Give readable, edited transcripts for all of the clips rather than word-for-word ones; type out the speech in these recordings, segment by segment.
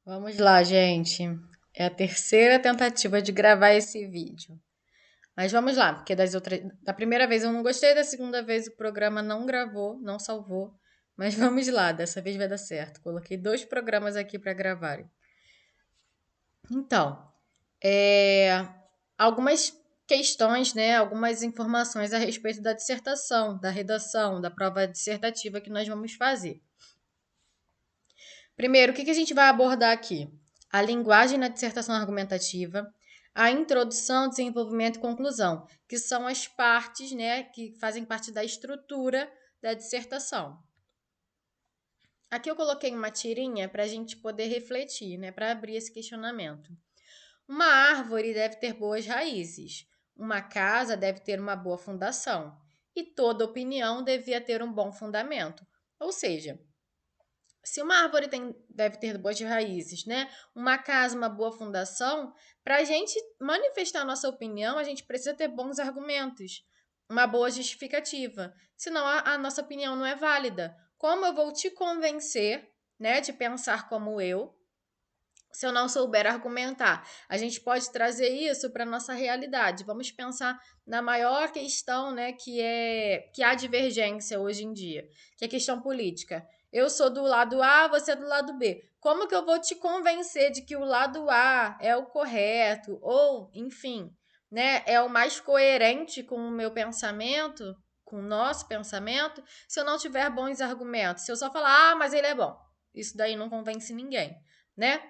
Vamos lá, gente. É a terceira tentativa de gravar esse vídeo. Mas vamos lá, porque da primeira vez eu não gostei, da segunda vez o programa não gravou, não salvou. Mas vamos lá, dessa vez vai dar certo. Coloquei dois programas aqui para gravarem. Então, é, algumas questões, né, algumas informações a respeito da dissertação, da redação, da prova dissertativa que nós vamos fazer. Primeiro, o que a gente vai abordar aqui? A linguagem na dissertação argumentativa, a introdução, desenvolvimento e conclusão, que são as partes, né, que fazem parte da estrutura da dissertação. Aqui eu coloquei uma tirinha para a gente poder refletir, né, para abrir esse questionamento. Uma árvore deve ter boas raízes, uma casa deve ter uma boa fundação, e toda opinião devia ter um bom fundamento. Ou seja, se uma árvore deve ter boas raízes, né? Uma casa, uma boa fundação, para a gente manifestar nossa opinião, a gente precisa ter bons argumentos, uma boa justificativa. Senão a nossa opinião não é válida. Como eu vou te convencer, né, de pensar como eu, se eu não souber argumentar? A gente pode trazer isso para nossa realidade. Vamos pensar na maior questão, né, que há divergência hoje em dia, que é a questão política. Eu sou do lado A, você é do lado B. Como que eu vou te convencer de que o lado A é o correto ou, enfim, né, é o mais coerente com o meu pensamento, com o nosso pensamento, se eu não tiver bons argumentos? Se eu só falar: "Ah, mas ele é bom". Isso daí não convence ninguém, né?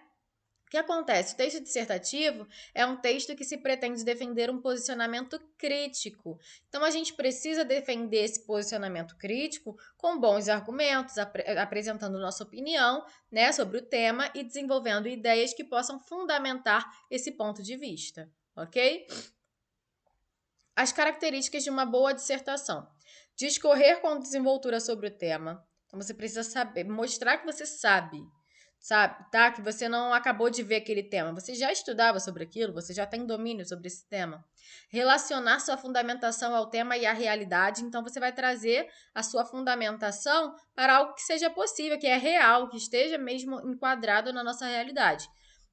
O que acontece? O texto dissertativo é um texto que se pretende defender um posicionamento crítico. Então, a gente precisa defender esse posicionamento crítico com bons argumentos, apresentando nossa opinião, né, sobre o tema e desenvolvendo ideias que possam fundamentar esse ponto de vista, ok? As características de uma boa dissertação: discorrer com desenvoltura sobre o tema. Então, você precisa saber, mostrar que você sabe, tá? Que você não acabou de ver aquele tema, você já estudava sobre aquilo, você já tem domínio sobre esse tema. Relacionar sua fundamentação ao tema e à realidade, então você vai trazer a sua fundamentação para algo que seja possível, que é real, que esteja mesmo enquadrado na nossa realidade.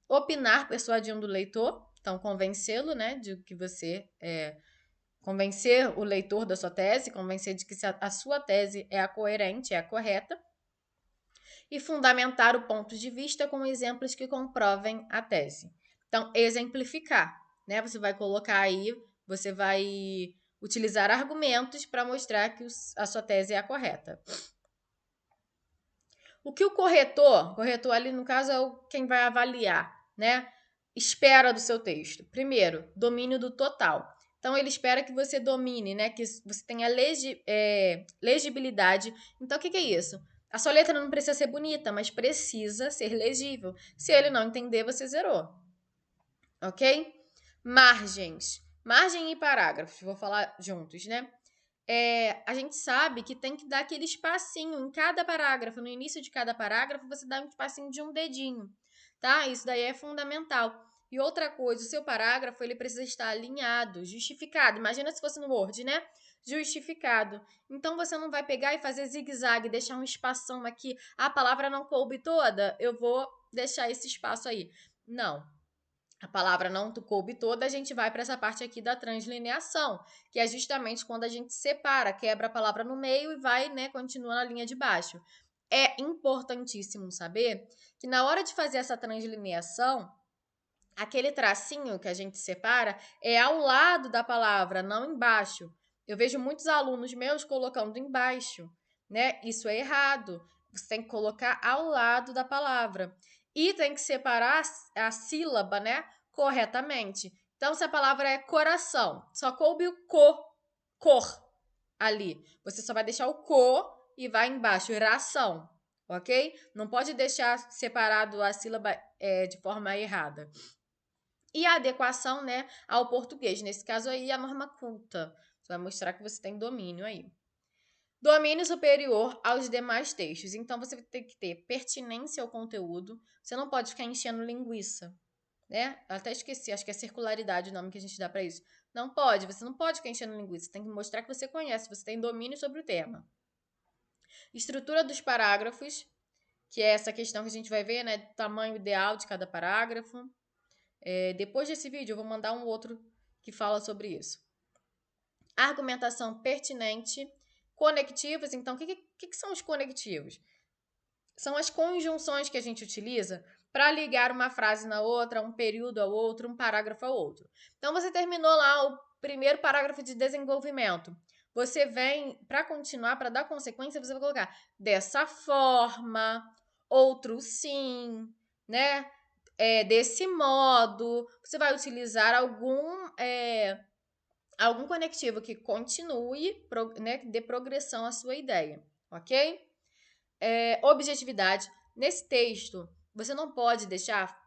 Opinar persuadindo o leitor, então convencê-lo, né, de que convencer o leitor da sua tese, convencer de que a sua tese é a coerente, é a correta, e fundamentar o ponto de vista com exemplos que comprovem a tese. Então, exemplificar, né? Você vai colocar aí, você vai utilizar argumentos para mostrar que a sua tese é a correta. O que o corretor ali no caso é quem vai avaliar, né? Espera do seu texto. Primeiro, domínio do total. Então, ele espera que você domine, né? Que você tenha legibilidade. Então, o que é isso? A sua letra não precisa ser bonita, mas precisa ser legível. Se ele não entender, você zerou. Ok? Margens. Margem e parágrafos. Vou falar juntos, né? A gente sabe que tem que dar aquele espacinho em cada parágrafo. No início de cada parágrafo, você dá um espacinho de um dedinho, tá? Isso daí é fundamental. E outra coisa, o seu parágrafo ele precisa estar alinhado, justificado. Imagina se fosse no Word, né? Justificado. Então você não vai pegar e fazer zigue-zague, deixar um espação aqui. A palavra não coube toda, eu vou deixar esse espaço aí. Não, a palavra não coube toda, a gente vai para essa parte aqui da translineação, que é justamente quando a gente separa, quebra a palavra no meio e vai, né, continua na linha de baixo. É importantíssimo saber que na hora de fazer essa translineação, aquele tracinho que a gente separa é ao lado da palavra, não embaixo. Eu vejo muitos alunos meus colocando embaixo, né? Isso é errado. Você tem que colocar ao lado da palavra. E tem que separar a sílaba, né? Corretamente. Então, se a palavra é coração, só coube o cor ali. Você só vai deixar o co e vai embaixo, ração, ok? Não pode deixar separado a sílaba de forma errada. E a adequação, né, ao português. Nesse caso aí, a norma culta. Você vai mostrar que você tem domínio aí. Domínio superior aos demais textos. Então, você tem que ter pertinência ao conteúdo. Você não pode ficar enchendo linguiça, né? Eu até esqueci, acho que é circularidade o nome que a gente dá para isso. Não pode, você não pode ficar enchendo linguiça. Você tem que mostrar que você conhece, você tem domínio sobre o tema. Estrutura dos parágrafos. que é essa questão que a gente vai ver, né, do tamanho ideal de cada parágrafo. Depois desse vídeo, eu vou mandar um outro que fala sobre isso. Argumentação pertinente, conectivos. Então, o que são os conectivos? São as conjunções que a gente utiliza para ligar uma frase na outra, um período ao outro, um parágrafo ao outro. Então, você terminou lá o primeiro parágrafo de desenvolvimento. Você vem, para continuar, para dar consequência, você vai colocar dessa forma, outro sim, né? Desse modo. Você vai utilizar algum conectivo que continue, né, que dê progressão à sua ideia, ok? Objetividade. Nesse texto, você não pode deixar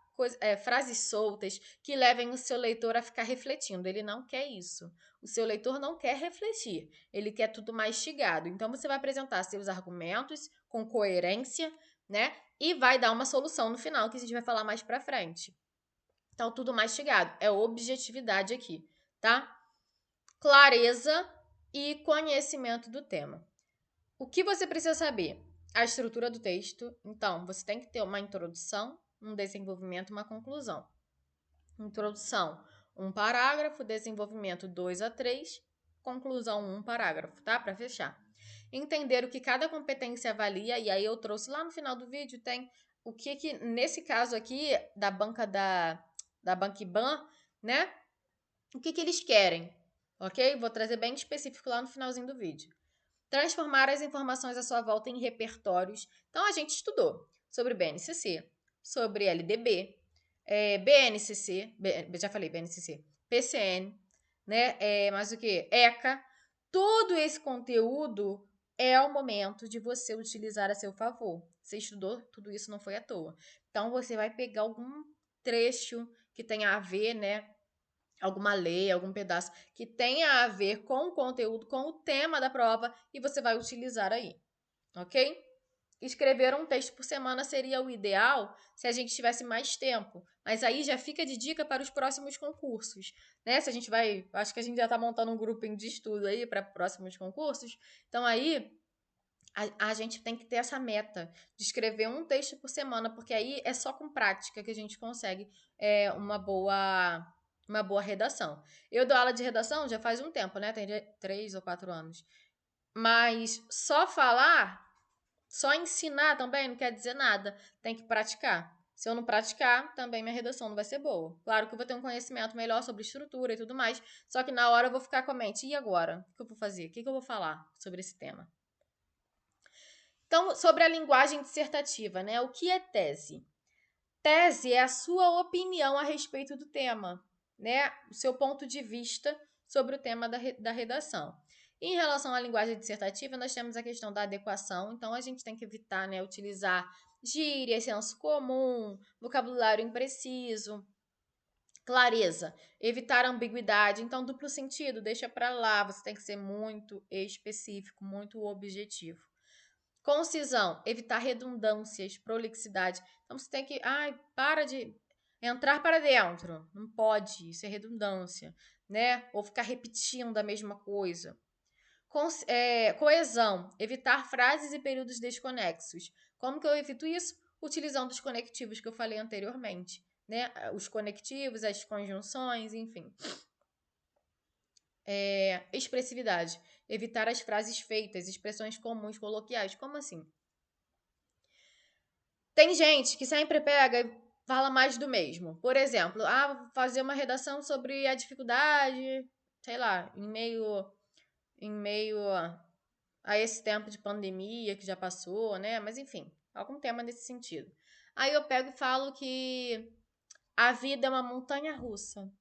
frases soltas que levem o seu leitor a ficar refletindo. Ele não quer isso. O seu leitor não quer refletir. Ele quer tudo mastigado. Então, você vai apresentar seus argumentos com coerência, né? E vai dar uma solução no final, que a gente vai falar mais pra frente. Então, tudo mastigado. É objetividade aqui, tá? Clareza e conhecimento do tema. O que você precisa saber? A estrutura do texto. Então, você tem que ter uma introdução, um desenvolvimento, uma conclusão. Introdução, um parágrafo, desenvolvimento 2 a 3, conclusão, um parágrafo, tá? Para fechar. Entender o que cada competência avalia, e aí eu trouxe lá no final do vídeo, tem o que nesse caso aqui, da banca da Bankiban, né? O que eles querem, ok? Vou trazer bem específico lá no finalzinho do vídeo. Transformar as informações à sua volta em repertórios. Então, a gente estudou sobre BNCC, sobre LDB, BNCC, já falei BNCC, PCN, né? Mas o que? ECA. Todo esse conteúdo é o momento de você utilizar a seu favor. Você estudou, tudo isso não foi à toa. Então, você vai pegar algum trecho que tenha a ver, né? Alguma lei, algum pedaço que tenha a ver com o conteúdo, com o tema da prova e você vai utilizar aí, ok? Escrever um texto por semana seria o ideal se a gente tivesse mais tempo, mas aí já fica de dica para os próximos concursos, né? Se a gente vai, acho que a gente já está montando um grupinho de estudo aí para próximos concursos, então aí a gente tem que ter essa meta de escrever um texto por semana, porque aí é só com prática que a gente consegue uma boa redação. Eu dou aula de redação já faz um tempo, né? Tem 3 ou 4 anos. Mas só falar, só ensinar também não quer dizer nada. Tem que praticar. Se eu não praticar, também minha redação não vai ser boa. Claro que eu vou ter um conhecimento melhor sobre estrutura e tudo mais, só que na hora eu vou ficar com a mente, e agora? O que eu vou fazer? O que eu vou falar sobre esse tema? Então, sobre a linguagem dissertativa, né? O que é tese? Tese é a sua opinião a respeito do tema, né? O seu ponto de vista sobre o tema da redação. Em relação à linguagem dissertativa, nós temos a questão da adequação, então a gente tem que evitar, né, utilizar gírias, senso comum, vocabulário impreciso. Clareza, evitar ambiguidade, então duplo sentido, deixa para lá, você tem que ser muito específico, muito objetivo. Concisão, evitar redundâncias, prolixidade. Então você tem que, para de entrar para dentro. Não pode, isso é redundância, né? Ou ficar repetindo a mesma coisa. Coesão, evitar frases e períodos desconexos. Como que eu evito isso? Utilizando os conectivos que eu falei anteriormente, né? Os conectivos, as conjunções, enfim. Expressividade, evitar as frases feitas, expressões comuns, coloquiais. Como assim? Tem gente que sempre pega e fala mais do mesmo. Por exemplo, vou fazer uma redação sobre a dificuldade, sei lá, em meio a esse tempo de pandemia que já passou, né? Mas enfim, algum tema nesse sentido. Aí eu pego e falo que a vida é uma montanha russa.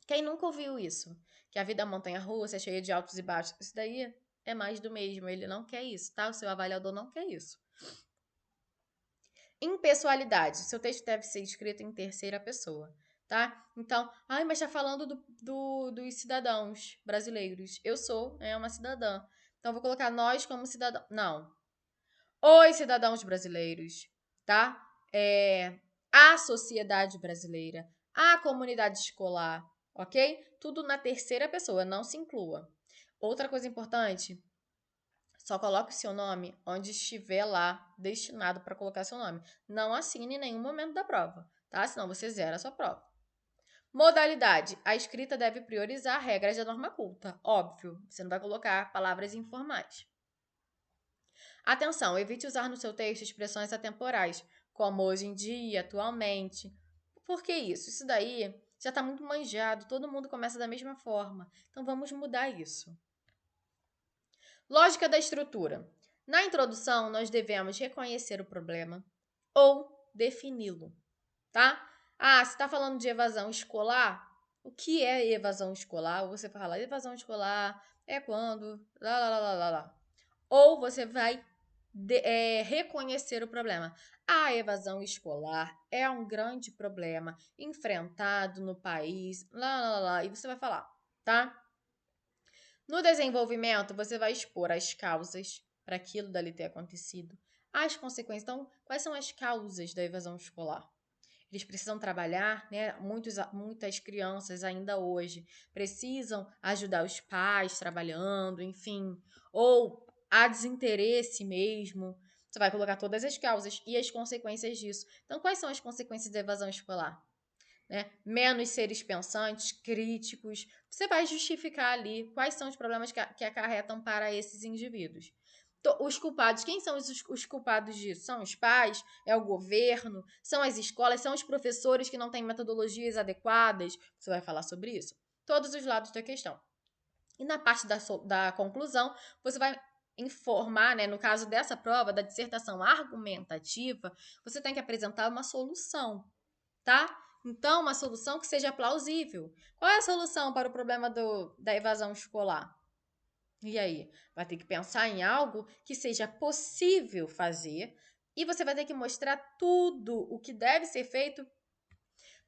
Quem nunca ouviu isso? Que a vida é uma montanha russa, é cheia de altos e baixos. Isso daí é mais do mesmo. Ele não quer isso, tá? O seu avaliador não quer isso. Impessoalidade. Seu texto deve ser escrito em terceira pessoa, tá? Então, mas tá falando dos cidadãos brasileiros. Eu sou uma cidadã. Então, eu vou colocar nós como cidadão. Não. Os cidadãos brasileiros, tá? A sociedade brasileira, a comunidade escolar, ok? Tudo na terceira pessoa, não se inclua. Outra coisa importante, Só coloque o seu nome onde estiver lá destinado para colocar seu nome. Não assine em nenhum momento da prova, tá? Senão você zera a sua prova. Modalidade. A escrita deve priorizar regras da norma culta. Óbvio, você não vai colocar palavras informais. Atenção, evite usar no seu texto expressões atemporais, como hoje em dia, atualmente. Por que isso? Isso daí já está muito manjado, todo mundo começa da mesma forma. Então vamos mudar isso. Lógica da estrutura. Na introdução, nós devemos reconhecer o problema ou defini-lo, tá? Ah, você está falando de evasão escolar? O que é evasão escolar? Ou você fala, evasão escolar é quando... Lá, lá, lá, lá, lá, lá. Ou você vai reconhecer o problema. A evasão escolar é um grande problema enfrentado no país, lá, lá, lá, e você vai falar, tá? No desenvolvimento, você vai expor as causas para aquilo dali ter acontecido, as consequências. Então, quais são as causas da evasão escolar? Eles precisam trabalhar, né? Muitas crianças ainda hoje precisam ajudar os pais trabalhando, enfim, ou há desinteresse mesmo. Você vai colocar todas as causas e as consequências disso. Então, quais são as consequências da evasão escolar? Né? Menos seres pensantes, críticos. Você vai justificar ali quais são os problemas que acarretam para esses indivíduos. Os culpados, quem são os culpados disso? São os pais, é o governo, são as escolas, são os professores que não têm metodologias adequadas. Você vai falar sobre isso. Todos os lados da questão. E na parte da conclusão, você vai informar, né, no caso dessa prova, da dissertação argumentativa, você tem que apresentar uma solução, tá? Então, uma solução que seja plausível. Qual é a solução para o problema da evasão escolar? E aí? Vai ter que pensar em algo que seja possível fazer e você vai ter que mostrar tudo o que deve ser feito.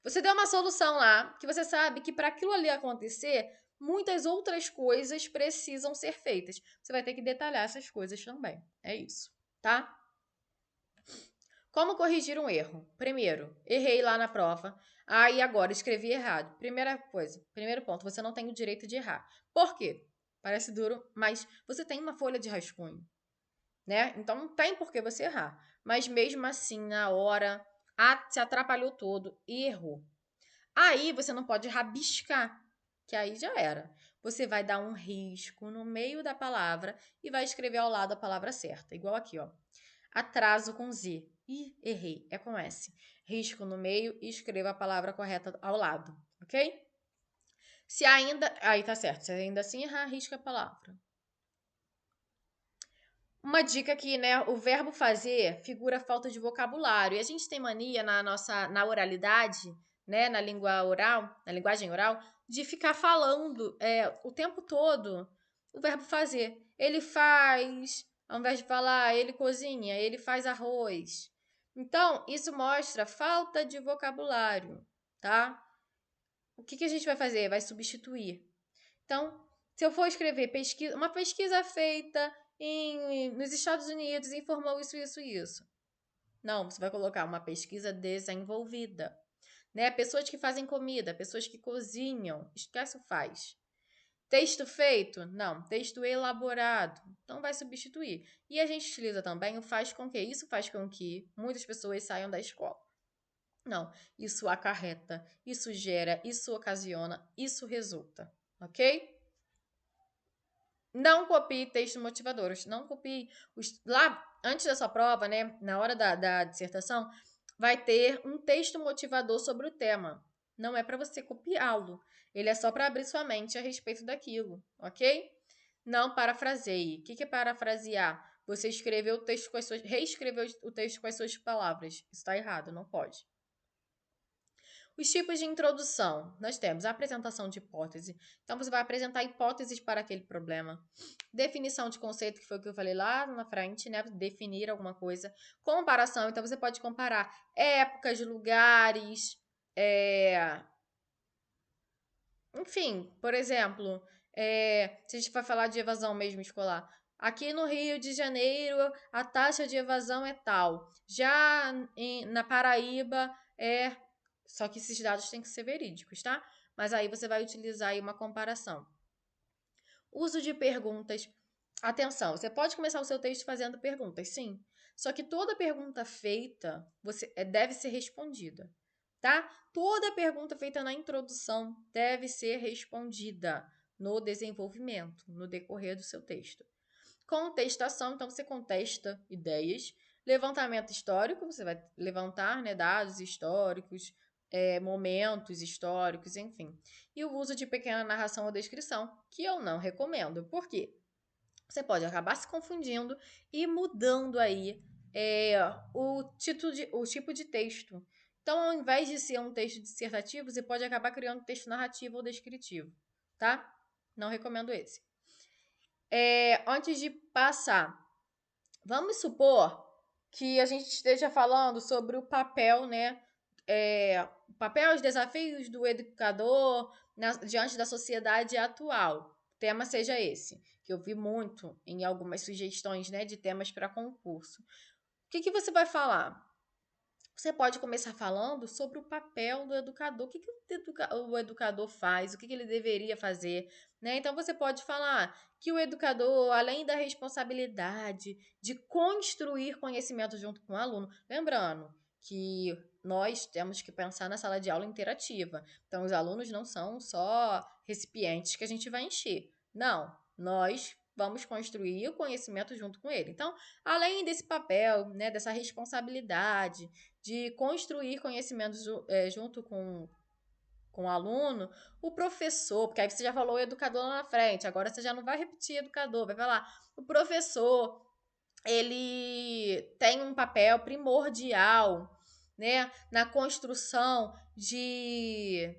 Você deu uma solução lá que você sabe que para aquilo ali acontecer, muitas outras coisas precisam ser feitas. Você vai ter que detalhar essas coisas também. É isso, tá? Como corrigir um erro? Primeiro, errei lá na prova. E agora escrevi errado. Primeira coisa, primeiro ponto, você não tem o direito de errar. Por quê? Parece duro, mas você tem uma folha de rascunho, né? Então não tem por que você errar. Mas mesmo assim, na hora, se atrapalhou todo e errou. Aí você não pode rabiscar, que aí já era. Você vai dar um risco no meio da palavra e vai escrever ao lado a palavra certa. Igual aqui, ó. Atraso com Z. Ih, errei. É com S. Risco no meio e escreva a palavra correta ao lado, ok? Se ainda... Aí tá certo. Se ainda assim errar, risca a palavra. Uma dica aqui, né? O verbo fazer figura falta de vocabulário. E a gente tem mania na oralidade, né? Na língua oral, na linguagem oral, de ficar falando o tempo todo o verbo fazer. Ele faz, ao invés de falar, ele cozinha, ele faz arroz. Então, isso mostra falta de vocabulário, tá? O que a gente vai fazer? Vai substituir. Então, se eu for escrever uma pesquisa feita nos Estados Unidos informou isso, isso, isso. Não, você vai colocar uma pesquisa desenvolvida. Né? Pessoas que fazem comida, pessoas que cozinham. Esquece o faz. Texto feito? Não. Texto elaborado. Então vai substituir. E a gente utiliza também o faz com que. Isso faz com que muitas pessoas saiam da escola. Não. Isso acarreta, isso gera, isso ocasiona, isso resulta. Ok? Não copie textos motivadores. Não copie. Lá, antes da sua prova, né? Na hora da dissertação, vai ter um texto motivador sobre o tema. Não é para você copiá-lo. Ele é só para abrir sua mente a respeito daquilo, ok? Não parafraseie. O que é parafrasear? Você escreveu o texto com as suas. Reescreveu o texto com as suas palavras. Isso está errado, não pode. Os tipos de introdução. Nós temos a apresentação de hipótese. Então, você vai apresentar hipóteses para aquele problema. Definição de conceito, que foi o que eu falei lá na frente, né? Definir alguma coisa. Comparação. Então, você pode comparar épocas, lugares, enfim, por exemplo, se a gente vai falar de evasão mesmo escolar. Aqui no Rio de Janeiro, a taxa de evasão é tal. Já na Paraíba é. Só que esses dados têm que ser verídicos, tá? Mas aí você vai utilizar aí uma comparação. Uso de perguntas. Atenção, você pode começar o seu texto fazendo perguntas, sim. Só que toda pergunta feita deve ser respondida, tá? Toda pergunta feita na introdução deve ser respondida no desenvolvimento, no decorrer do seu texto. Contestação, então você contesta ideias. Levantamento histórico, você vai levantar, né, dados históricos, momentos históricos, enfim. E o uso de pequena narração ou descrição, que eu não recomendo. Por quê? Você pode acabar se confundindo e mudando aí o tipo de texto. Então, ao invés de ser um texto dissertativo, você pode acabar criando um texto narrativo ou descritivo, tá? Não recomendo esse. Antes de passar, vamos supor que a gente esteja falando sobre o papel, né? O papel e os desafios do educador diante da sociedade atual. O tema seja esse, que eu vi muito em algumas sugestões, né, de temas para concurso. O que você vai falar? Você pode começar falando sobre o papel do educador, o que o educador faz, o que ele deveria fazer, né? Então você pode falar que o educador, além da responsabilidade de construir conhecimento junto com o aluno, lembrando que nós temos que pensar na sala de aula interativa. Então os alunos não são só recipientes que a gente vai encher. Não, nós vamos construir o conhecimento junto com ele. Então, além desse papel, né, dessa responsabilidade de construir conhecimentos junto com o aluno, o professor, porque aí você já falou o educador lá na frente, agora você já não vai repetir educador, vai falar o professor, ele tem um papel primordial, né, na construção de...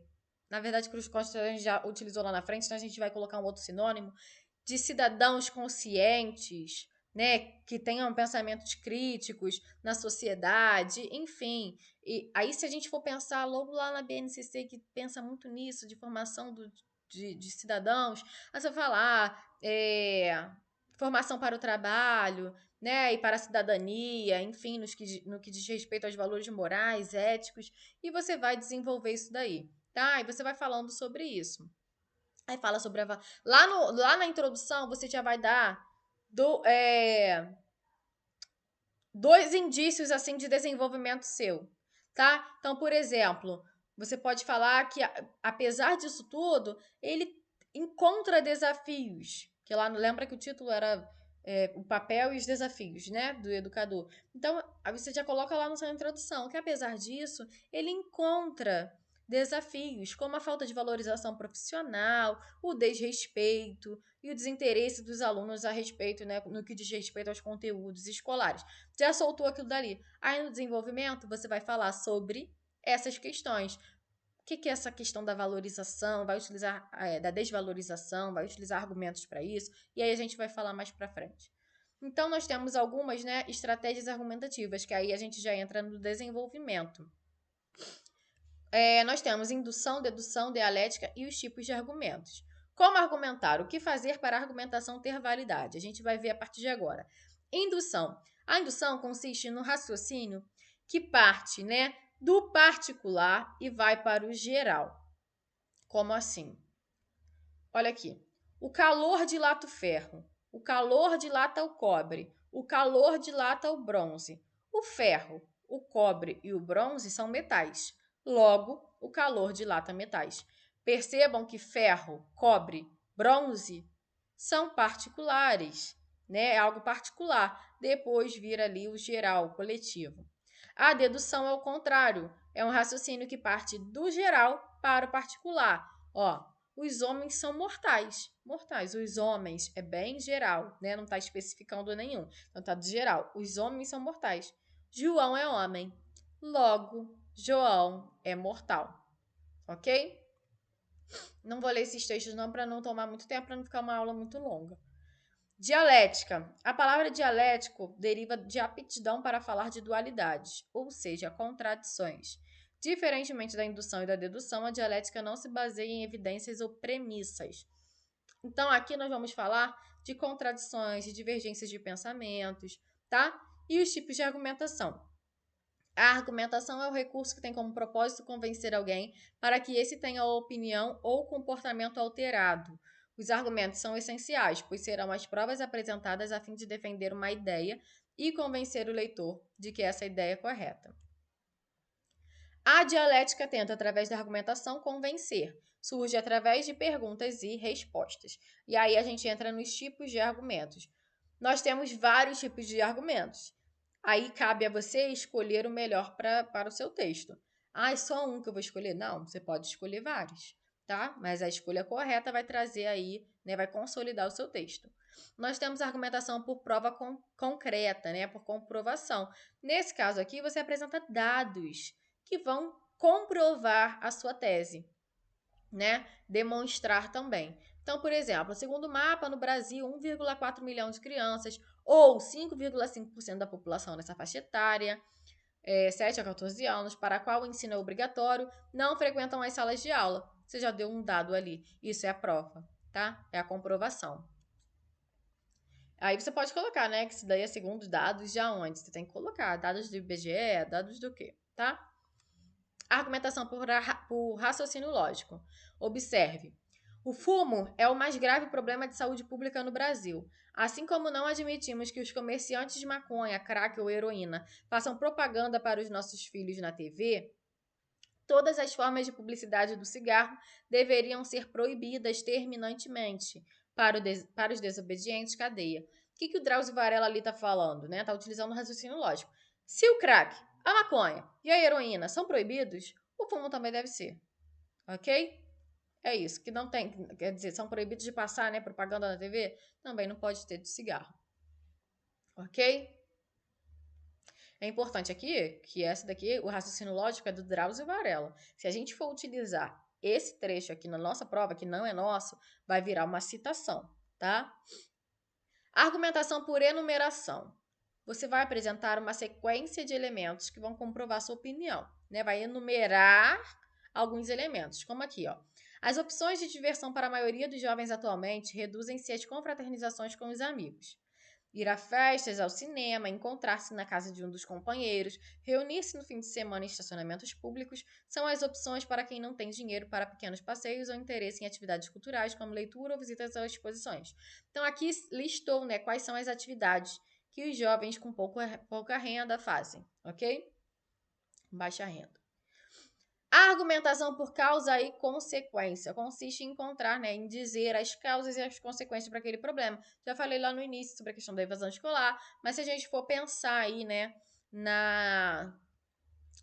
Na verdade, construção a gente já utilizou lá na frente, então a gente vai colocar um outro sinônimo, de cidadãos conscientes, né, que tenham pensamentos críticos na sociedade, enfim. E aí, se a gente for pensar logo lá na BNCC, que pensa muito nisso, de formação de cidadãos, aí você vai falar formação para o trabalho, né, e para a cidadania, enfim, no que diz respeito aos valores morais, éticos, e você vai desenvolver isso daí, tá? E você vai falando sobre isso. Aí fala sobre a. Lá na introdução, você já vai dar dois indícios assim de desenvolvimento seu, tá? Então, por exemplo, você pode falar que, apesar disso tudo, ele encontra desafios. Que lá lembra que o título era o papel e os desafios, né, do educador. Então, aí você já coloca lá na sua introdução que, apesar disso, ele encontra desafios, como a falta de valorização profissional, o desrespeito e o desinteresse dos alunos a respeito, né, no que diz respeito aos conteúdos escolares. Já soltou aquilo dali. Aí no desenvolvimento você vai falar sobre essas questões. O que é essa questão da valorização? Vai utilizar da desvalorização? Vai utilizar argumentos para isso? E aí a gente vai falar mais para frente. Então nós temos algumas, né, estratégias argumentativas, que aí a gente já entra no desenvolvimento. Nós temos indução, dedução, dialética e os tipos de argumentos. Como argumentar? O que fazer para a argumentação ter validade? A gente vai ver a partir de agora. Indução. A indução consiste no raciocínio que parte, né, do particular e vai para o geral. Como assim? Olha aqui. O calor dilata o ferro. O calor dilata o cobre. O calor dilata o bronze. O ferro, o cobre e o bronze são metais. Logo, o calor dilata metais. Percebam que ferro, cobre, bronze são particulares, né? É algo particular. Depois vira ali o geral, o coletivo. A dedução é o contrário. É um raciocínio que parte do geral para o particular. Ó, os homens são mortais. Mortais. Os homens é bem geral, né? Não está especificando nenhum. Então tá do geral. Os homens são mortais. João é homem. Logo, João é mortal. Ok? Não vou ler esses textos não para não tomar muito tempo, para não ficar uma aula muito longa. Dialética. A palavra dialético deriva de aptidão para falar de dualidades, ou seja, contradições. Diferentemente da indução e da dedução, a dialética não se baseia em evidências ou premissas. Então, aqui nós vamos falar de contradições, de divergências de pensamentos, tá? E os tipos de argumentação. A argumentação é o recurso que tem como propósito convencer alguém para que esse tenha opinião ou comportamento alterado. Os argumentos são essenciais, pois serão as provas apresentadas a fim de defender uma ideia e convencer o leitor de que essa ideia é correta. A dialética tenta, através da argumentação, convencer. Surge através de perguntas e respostas. E aí a gente entra nos tipos de argumentos. Nós temos vários tipos de argumentos. Aí cabe a você escolher o melhor para o seu texto. Ah, é só um que eu vou escolher? Não, você pode escolher vários, tá? Mas a escolha correta vai trazer aí, né, vai consolidar o seu texto. Nós temos a argumentação por prova concreta, né, por comprovação. Nesse caso aqui, você apresenta dados que vão comprovar a sua tese, né? Demonstrar também. Então, por exemplo, segundo o mapa, no Brasil, 1,4 milhão de crianças, ou 5,5% da população nessa faixa etária, 7 a 14 anos, para a qual o ensino é obrigatório, não frequentam as salas de aula. Você já deu um dado ali. Isso é a prova, tá? É a comprovação. Aí você pode colocar, né? Que isso daí é segundo dados de onde? Você tem que colocar dados do IBGE, dados do quê, tá? Argumentação por raciocínio lógico. Observe. O fumo é o mais grave problema de saúde pública no Brasil. Assim como não admitimos que os comerciantes de maconha, crack ou heroína façam propaganda para os nossos filhos na TV, todas as formas de publicidade do cigarro deveriam ser proibidas terminantemente. Para os desobedientes, cadeia. O que o Drauzio Varela ali está falando? Né? Está utilizando o raciocínio lógico. Se o crack, a maconha e a heroína são proibidos, o fumo também deve ser. Ok? É isso. Que não tem, quer dizer, são proibidos de passar, né, propaganda na TV? Também não pode ter de cigarro. Ok? É importante aqui que essa daqui, o raciocínio lógico é do Drauzio Varela. Se a gente for utilizar esse trecho aqui na nossa prova, que não é nosso, vai virar uma citação, tá? Argumentação por enumeração. Você vai apresentar uma sequência de elementos que vão comprovar sua opinião, né? Vai enumerar alguns elementos, como aqui, ó. As opções de diversão para a maioria dos jovens atualmente reduzem-se às confraternizações com os amigos. Ir a festas, ao cinema, encontrar-se na casa de um dos companheiros, reunir-se no fim de semana em estacionamentos públicos são as opções para quem não tem dinheiro para pequenos passeios ou interesse em atividades culturais, como leitura ou visitas às exposições. Então, aqui listou, né, quais são as atividades que os jovens com pouca renda fazem, ok? Baixa renda. A argumentação por causa e consequência consiste em encontrar, né, em dizer as causas e as consequências para aquele problema. Já falei lá no início sobre a questão da evasão escolar, mas se a gente for pensar aí, né,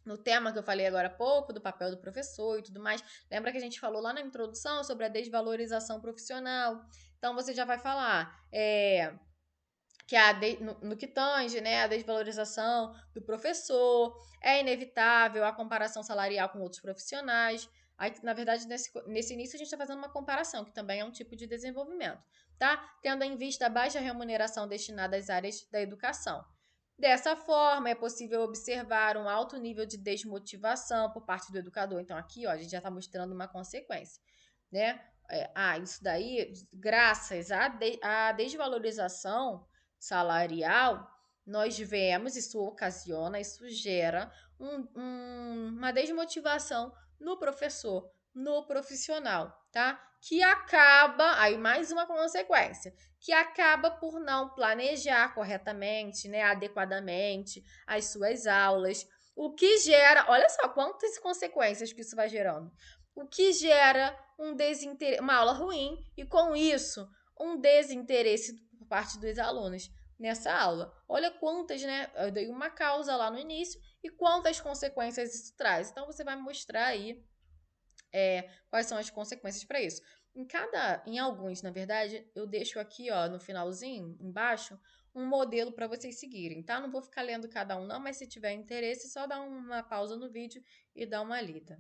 no tema que eu falei agora há pouco, do papel do professor e tudo mais, lembra que a gente falou lá na introdução sobre a desvalorização profissional? Então, você já vai falar, que no que tange, né, a desvalorização do professor, é inevitável a comparação salarial com outros profissionais. Aí, na verdade, nesse início, a gente está fazendo uma comparação, que também é um tipo de desenvolvimento, tá? Tendo em vista a baixa remuneração destinada às áreas da educação. Dessa forma, é possível observar um alto nível de desmotivação por parte do educador. Então, aqui, ó, a gente já está mostrando uma consequência, né? Isso daí, graças à desvalorização salarial, nós vemos, isso gera uma desmotivação no professor, no profissional, tá? Que acaba, aí mais uma consequência, que acaba por não planejar corretamente, né, adequadamente as suas aulas, o que gera, olha só quantas consequências que isso vai gerando. O que gera uma aula ruim e, com isso, um desinteresse por parte dos alunos nessa aula. Olha quantas, né? Eu dei uma causa lá no início e quantas consequências isso traz. Então, você vai mostrar aí quais são as consequências para isso. Em alguns, na verdade, eu deixo aqui, ó, no finalzinho, embaixo, um modelo para vocês seguirem, tá? Não vou ficar lendo cada um, não, mas se tiver interesse, só dá uma pausa no vídeo e dá uma lida.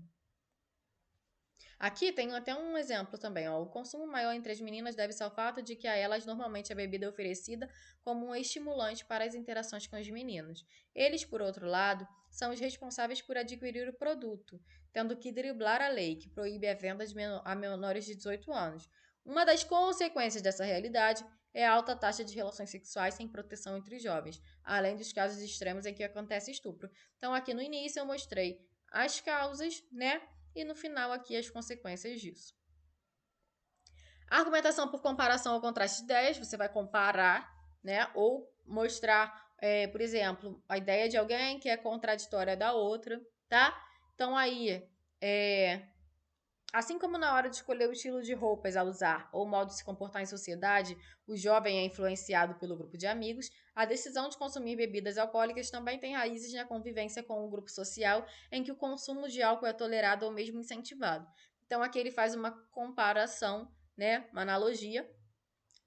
Aqui tem até um exemplo também, ó. O consumo maior entre as meninas deve-se ao fato de que a elas normalmente a bebida é oferecida como um estimulante para as interações com os meninos. Eles, por outro lado, são os responsáveis por adquirir o produto, tendo que driblar a lei que proíbe a venda a menores de 18 anos. Uma das consequências dessa realidade é a alta taxa de relações sexuais sem proteção entre os jovens, além dos casos extremos em que acontece estupro. Então, aqui no início eu mostrei as causas, né? E no final aqui as consequências disso. Argumentação por comparação ou contraste de ideias, você vai comparar, né? Ou mostrar, por exemplo, a ideia de alguém que é contraditória da outra, tá? Então aí, assim como na hora de escolher o estilo de roupas a usar ou o modo de se comportar em sociedade, o jovem é influenciado pelo grupo de amigos, a decisão de consumir bebidas alcoólicas também tem raízes na convivência com um grupo social em que o consumo de álcool é tolerado ou mesmo incentivado. Então aqui ele faz uma comparação, né, uma analogia,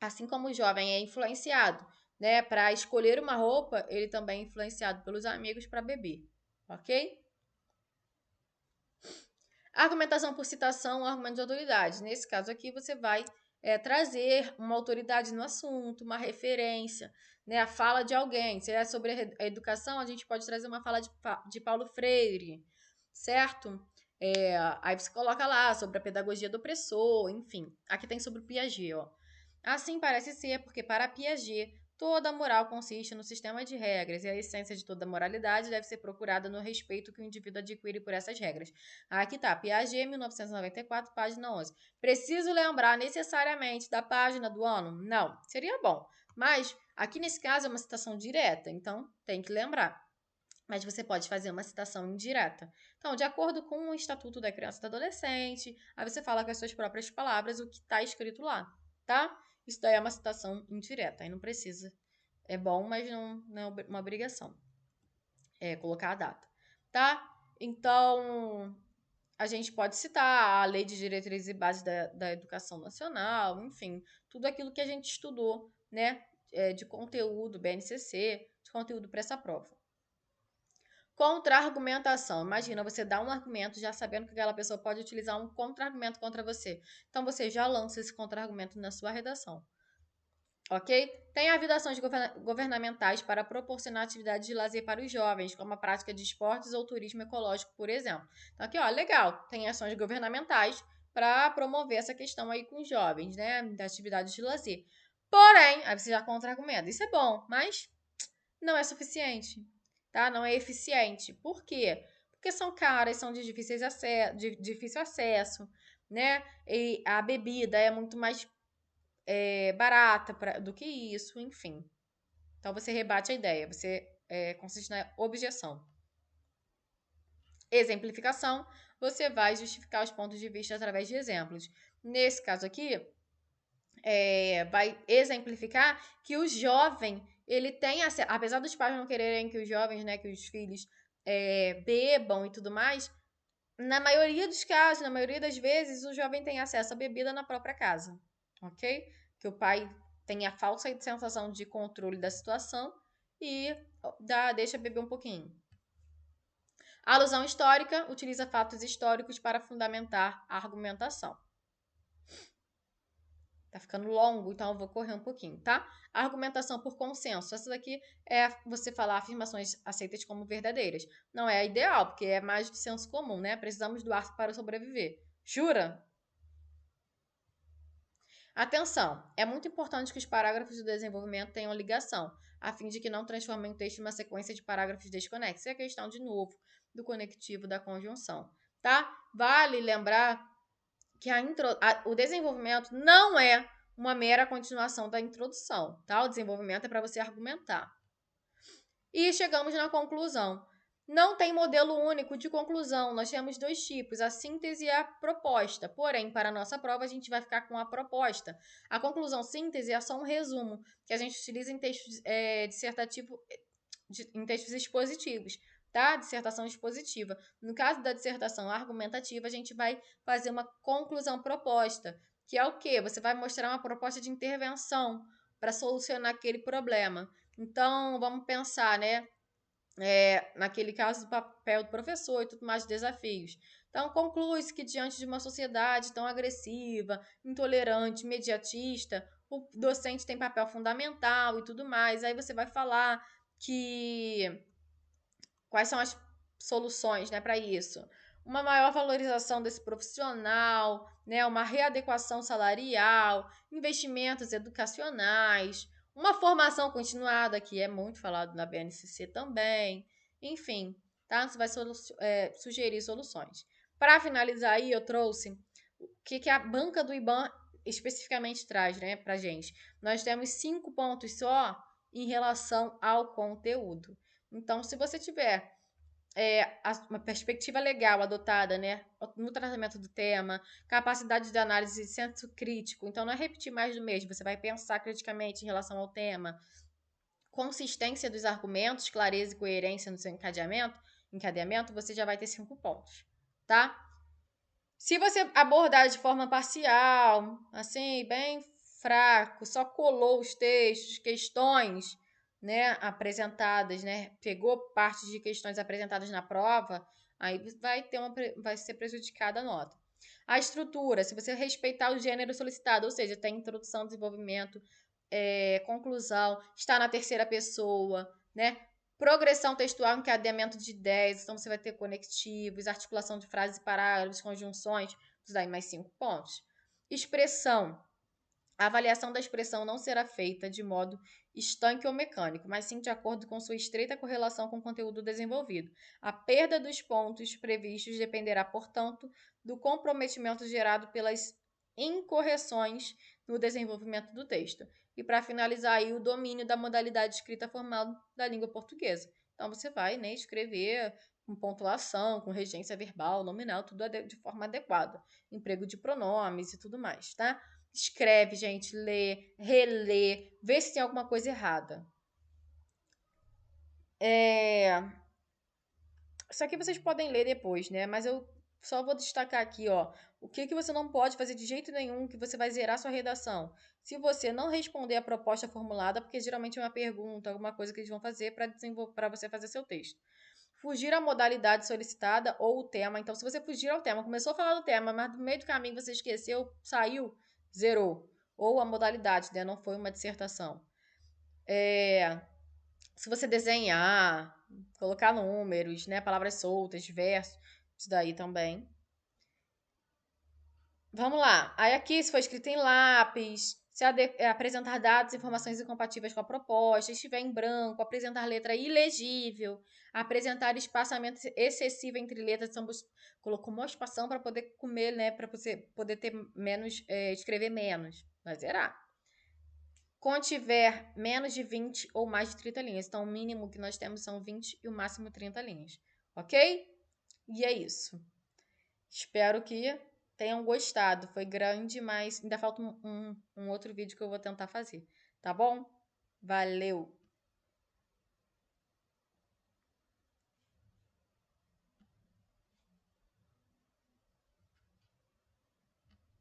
assim como o jovem é influenciado, né, para escolher uma roupa, ele também é influenciado pelos amigos para beber, ok? Argumentação por citação ou argumento de autoridade. Nesse caso aqui, você vai trazer uma autoridade no assunto, uma referência, né, a fala de alguém. Se é sobre a educação, a gente pode trazer uma fala de Paulo Freire, certo? Aí você coloca lá sobre a pedagogia do opressor, enfim. Aqui tem sobre o Piaget, ó. Assim parece ser, porque para Piaget, toda moral consiste no sistema de regras e a essência de toda moralidade deve ser procurada no respeito que o indivíduo adquire por essas regras. Aqui tá, Piaget, 1994, página 11. Preciso lembrar necessariamente da página do ano? Não, seria bom. Mas aqui nesse caso é uma citação direta, então tem que lembrar. Mas você pode fazer uma citação indireta. Então, de acordo com o Estatuto da Criança e do Adolescente, aí você fala com as suas próprias palavras o que está escrito lá, tá? Isso daí é uma citação indireta, aí não precisa. É bom, mas não é uma obrigação. Colocar a data, tá? Então, a gente pode citar a Lei de Diretrizes e Bases da Educação Nacional, enfim, tudo aquilo que a gente estudou, né? De conteúdo, BNCC, de conteúdo para essa prova. Contra-argumentação. Imagina, você dá um argumento já sabendo que aquela pessoa pode utilizar um contra-argumento contra você. Então, você já lança esse contra-argumento na sua redação. Ok? Tem ações governamentais para proporcionar atividades de lazer para os jovens, como a prática de esportes ou turismo ecológico, por exemplo. Então, aqui, ó, legal. Tem ações governamentais para promover essa questão aí com os jovens, né? Das atividades de lazer. Porém, aí você já contra-argumenta. Isso é bom, mas não é suficiente, tá? Não é eficiente. Por quê? Porque são caras, são de difícil acesso, né? E a bebida é muito mais barata do que isso, enfim. Então você rebate a ideia, você consiste na objeção. Exemplificação, você vai justificar os pontos de vista através de exemplos. Nesse caso aqui, vai exemplificar que o jovem, ele tem acesso, apesar dos pais não quererem que os jovens, né, que os filhos bebam e tudo mais, na maioria dos casos, na maioria das vezes, o jovem tem acesso à bebida na própria casa, ok? Que o pai tem a falsa sensação de controle da situação e deixa beber um pouquinho. A alusão histórica utiliza fatos históricos para fundamentar a argumentação. Tá ficando longo, então eu vou correr um pouquinho, tá? A argumentação por consenso. Essa daqui é você falar afirmações aceitas como verdadeiras. Não é a ideal, porque é mais do senso comum, né? Precisamos do ar para sobreviver. Jura? Atenção! É muito importante que os parágrafos do desenvolvimento tenham ligação, a fim de que não transformem o texto em uma sequência de parágrafos desconexos. É a questão, de novo, do conectivo da conjunção, tá? Vale lembrar que o desenvolvimento não é uma mera continuação da introdução, tá? O desenvolvimento é para você argumentar. E chegamos na conclusão. Não tem modelo único de conclusão, nós temos dois tipos, a síntese e a proposta. Porém, para a nossa prova, a gente vai ficar com a proposta. A conclusão síntese é só um resumo, que a gente utiliza em textos dissertativos, em textos expositivos, tá? Dissertação expositiva. No caso da dissertação argumentativa, a gente vai fazer uma conclusão proposta, que é o quê? Você vai mostrar uma proposta de intervenção para solucionar aquele problema. Então, vamos pensar, né? Naquele caso, do papel do professor e tudo mais, desafios. Então, conclui-se que diante de uma sociedade tão agressiva, intolerante, imediatista, o docente tem papel fundamental e tudo mais. Aí você vai falar que quais são as soluções, né, para isso? Uma maior valorização desse profissional, né, uma readequação salarial, investimentos educacionais, uma formação continuada, que é muito falado na BNCC também, enfim, tá? Você vai sugerir soluções. Para finalizar aí, eu trouxe o que a banca do IBAN especificamente traz, né, pra gente? Nós temos 5 pontos só em relação ao conteúdo. Então, se você tiver uma perspectiva legal adotada, né, no tratamento do tema, capacidade de análise e senso crítico, então não é repetir mais do mesmo, você vai pensar criticamente em relação ao tema, consistência dos argumentos, clareza e coerência no seu encadeamento, você já vai ter 5 pontos, tá? Se você abordar de forma parcial, assim, bem fraco, só colou os textos, questões, né, apresentadas, né, pegou parte de questões apresentadas na prova, aí vai ser prejudicada a nota. A estrutura, se você respeitar o gênero solicitado, ou seja, tem introdução, desenvolvimento, conclusão, está na terceira pessoa, né? Progressão textual, encadeamento de ideias, então você vai ter conectivos, articulação de frases e parágrafos, conjunções, isso daí mais 5 pontos. Expressão. A avaliação da expressão não será feita de modo estanque ou mecânico, mas sim de acordo com sua estreita correlação com o conteúdo desenvolvido. A perda dos pontos previstos dependerá, portanto, do comprometimento gerado pelas incorreções no desenvolvimento do texto. E para finalizar aí, o domínio da modalidade de escrita formal da língua portuguesa. Então você vai, né, escrever com pontuação, com regência verbal, nominal, tudo de forma adequada. Emprego de pronomes e tudo mais, tá? Escreve, gente, lê, relê, vê se tem alguma coisa errada. Isso aqui vocês podem ler depois, né? Mas eu só vou destacar aqui, ó, o que você não pode fazer de jeito nenhum, que você vai zerar sua redação. Se você não responder a proposta formulada, porque geralmente é uma pergunta, alguma coisa que eles vão fazer para você fazer seu texto. Fugir à modalidade solicitada ou o tema. Então, se você fugir ao tema, começou a falar do tema, mas no meio do caminho você esqueceu, saiu, zerou. Ou a modalidade, né? Não foi uma dissertação. Se você desenhar, colocar números, né? Palavras soltas, versos, isso daí também. Vamos lá. Aí aqui, se for escrito em lápis, se apresentar dados e informações incompatíveis com a proposta, estiver em branco, apresentar letra ilegível, apresentar espaçamento excessivo entre letras, colocou uma espação para poder comer, né? Para você poder ter menos, escrever menos. Vai zerar. Contiver menos de 20 ou mais de 30 linhas. Então, o mínimo que nós temos são 20 e o máximo 30 linhas. Ok? E é isso. Espero que tenham gostado. Foi grande, mas ainda falta um outro vídeo que eu vou tentar fazer. Tá bom? Valeu!